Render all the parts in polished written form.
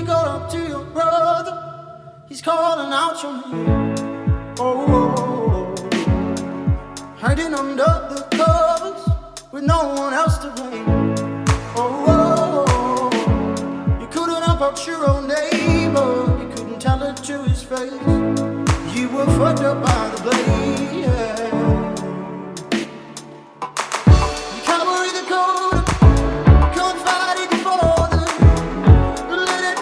got up to your brother, he's calling out your name. Oh, hiding under the covers with no one else to blame. Oh, you couldn't help out your own neighbor, you couldn't tell it to his face. You were fucked up by the blade. You carry the code, confided before them. Let it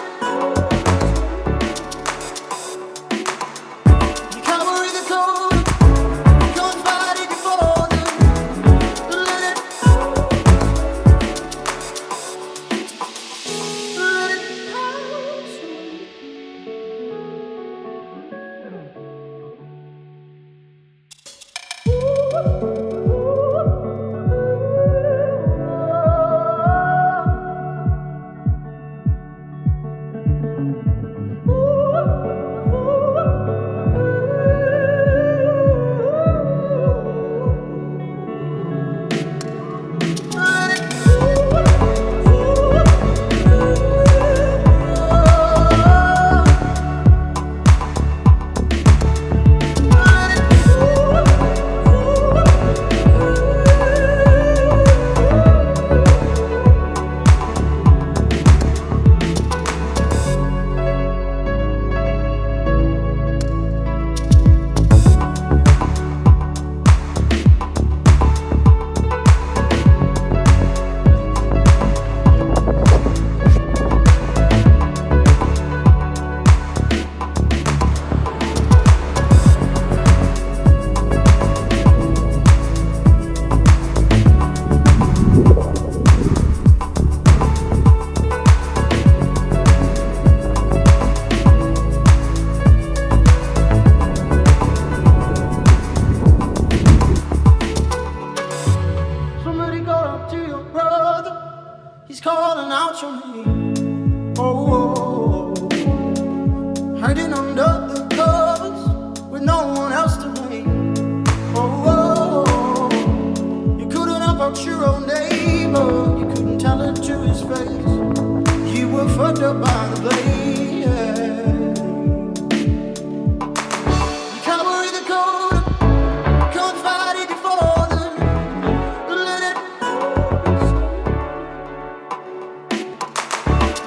you carry the code, confided before them. Let it pass away. Somebody got up to your brother, he's calling out your name. Oh, hiding under the covers with no one else to blame. Oh, you couldn't help out your own neighbor, you couldn't tell it to his face. You were fucked up by the blade. You carry the code, confided before them. Let it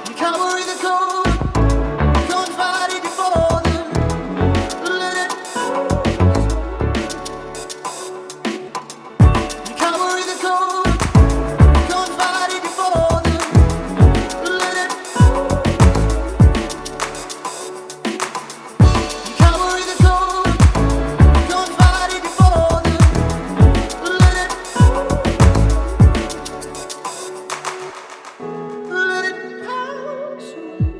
you carry the code, confided before them. Let it you carry the code, confided before them. Let it you carry the code, confided before them. Let it pass away.